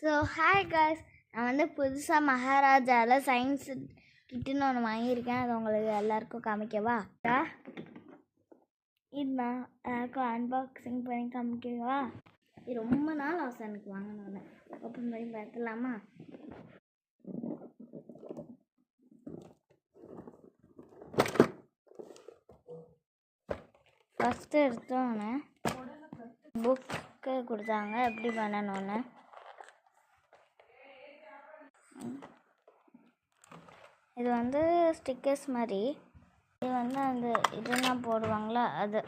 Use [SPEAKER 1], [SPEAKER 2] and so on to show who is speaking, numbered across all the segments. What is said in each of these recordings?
[SPEAKER 1] So hi guys, நான் வந்து புதுசாக மகாராஜாவில் சயின்ஸ் கிட்டுன்னு ஒன்று வாங்கியிருக்கேன். அது உங்களுக்கு எல்லாருக்கும் காமிக்கவா? இதுதான் எல்லாருக்கும் அன்பாக்சிங் பண்ணி காமிக்கவா? இது ரொம்ப நாள் ஆசை எனக்கு வாங்கணும்னு. ஓப்பன் பண்ணி பார்த்துலாமா? ஃபஸ்ட்டு எடுத்தோன்னே புக்கு கொடுத்தாங்க எப்படி பண்ணணும்னு. இது வந்து ஸ்டிக்கர்ஸ் மாதிரி. இது வந்து அந்த இதெல்லாம் போடுவாங்களா அது.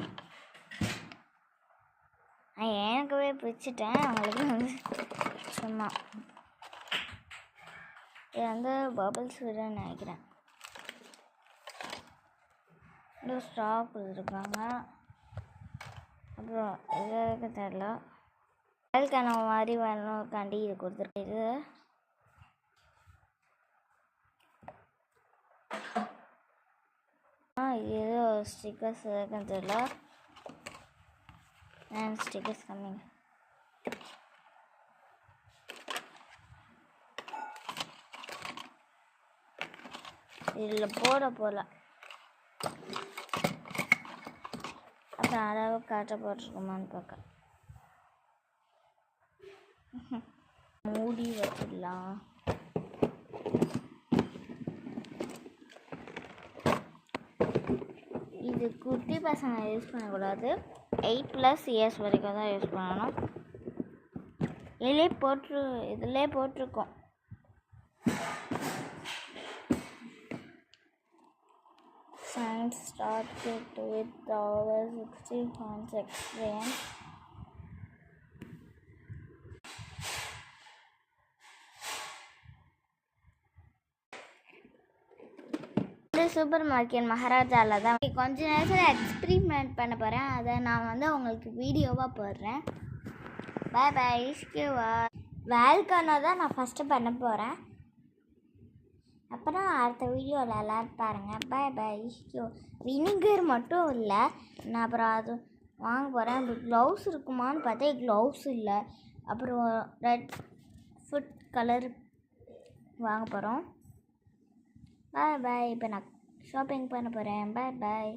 [SPEAKER 1] நான் எனக்கவே பிடிச்சிட்டேன். அவங்களுக்கு வந்து சும்மா இது வந்து பபிள்ஸ் விடன்னு நினைக்கிறேன். இது ஸ்ட்ரா கொடுத்துருக்காங்க. அப்புறம் எதுக்கு தெரியல, வேல்கான மாதிரி வேணுக்காண்டி இது கொடுத்துருக்கு. இது இது ஸ்டிக்கர்ஸ் எதுக்குன்னு தெரியல. Stickers coming. இதில் போடல. அப்புறம் அளவு காட்ட போட்டிருக்குமான்னு பார்க்க மூடி வச்சிடலாம். இது குட்டி பசங்க யூஸ் பண்ணக்கூடாது. 8+ இயர்ஸ் வரைக்கும் தான் யூஸ் பண்ணணும். இதிலே போட்டிருக்கோம். Science started with over 60 points experience. Super market மகாராஜாவில் தான் கொஞ்ச நேரத்தில் எக்ஸ்பிரிமெண்ட் பண்ண போகிறேன். அதை நான் வந்து உங்களுக்கு வீடியோவாக போடுறேன். பாய் பாய். இஷ்கியூவா வேல்கானோ தான் நான் ஃபஸ்ட்டு பண்ண போகிறேன். அப்புறம் அடுத்த வீடியோவில் எல்லோரும் பாருங்கள். பாய் பாய். இஷ்கியூ வினிகர் மட்டும் இல்லை, நான் அப்புறம் அது வாங்க போகிறேன். இப்போ க்ளவுஸ் இருக்குமான்னு பார்த்தா க்ளவுஸ் இல்லை. அப்புறம் ரெட் ஃபுட் கலர் வாங்க போகிறோம். பாய் பாய். இப்போ நான் ஷாப்பிங் பண்ண போகிறேன். பாய் பாய்.